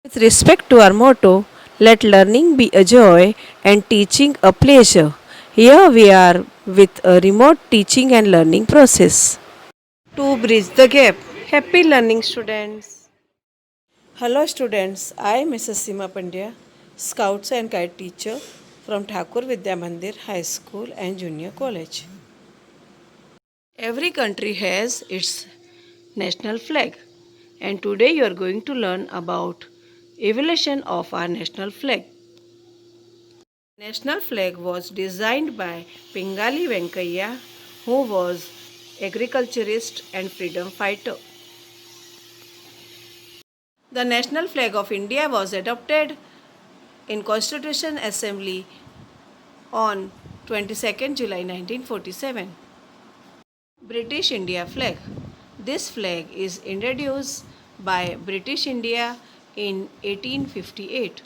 With respect to our motto, let learning be a joy and teaching a pleasure. Here we are with a remote teaching and learning process. To bridge the gap, happy learning students. Hello students, I am Mrs. Seema Pandya, Scouts and Guide teacher from Thakur Vidya Mandir High School and Junior College. Every country has its national flag, and today you are going to learn about evolution of our national flag. National flag was designed by Pingali Venkaiah, who was agriculturist and freedom fighter. The national flag of India was adopted in Constitution Assembly on 22nd July 1947. British India flag. This flag is introduced by British India in 1858.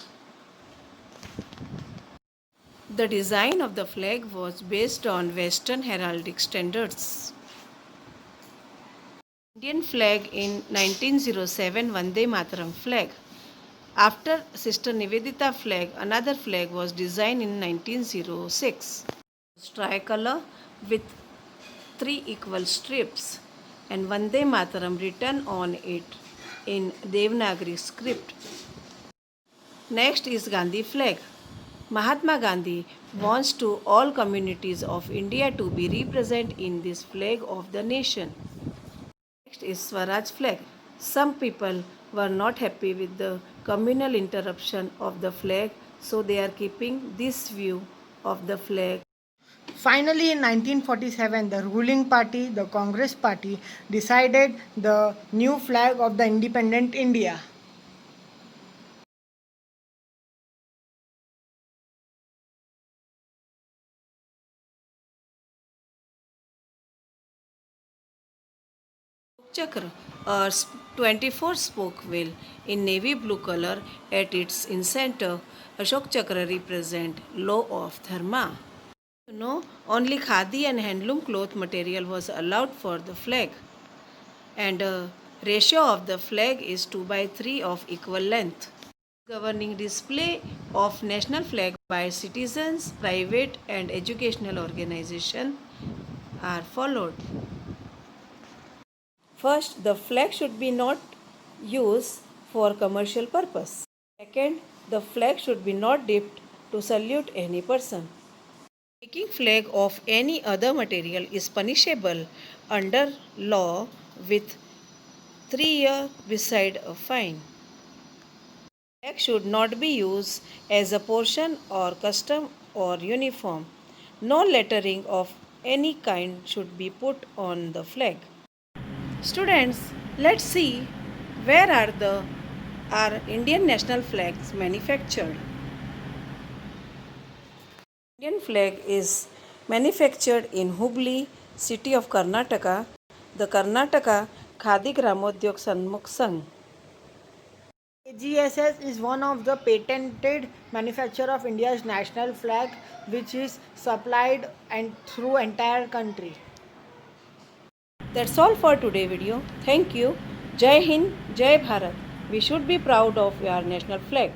The design of the flag was based on Western heraldic standards. Indian flag in 1907 Vande Mataram flag. After Sister Nivedita flag, another flag was designed in 1906. Tricolor with three equal strips and Vande Mataram written on it in Devanagari script. Next is Gandhi flag. Mahatma Gandhi wants to all communities of India to be represented in this flag of the nation. Next is Swaraj flag. Some people were not happy with the communal interruption of the flag, so they are keeping this view of the flag. Finally, in 1947, the ruling party, the Congress Party, decided the new flag of the independent India. Chakra, a 24-spoke wheel in navy blue color at its in center. Ashok Chakra represent law of dharma. Only khadi and handloom cloth material was allowed for the flag, and a ratio of the flag is 2:3 of equal length. Governing display of national flag by citizens, private and educational organization are followed. First, the flag should be not used for commercial purpose. Second, the flag should be not dipped to salute any person. Making flag of any other material is punishable under law with 3 years beside a fine. Flag should not be used as a portion or custom or uniform. No lettering of any kind should be put on the flag. Students, let's see where are our Indian national flags manufactured. Indian flag is manufactured in Hubli, city of Karnataka, the Karnataka Khadi Gramodyog Sanmukh Sangh. AGSS is one of the patented manufacturer of India's national flag, which is supplied and through entire country. That's all for today video. Thank you. Jai Hind, Jai Bharat. We should be proud of our national flag.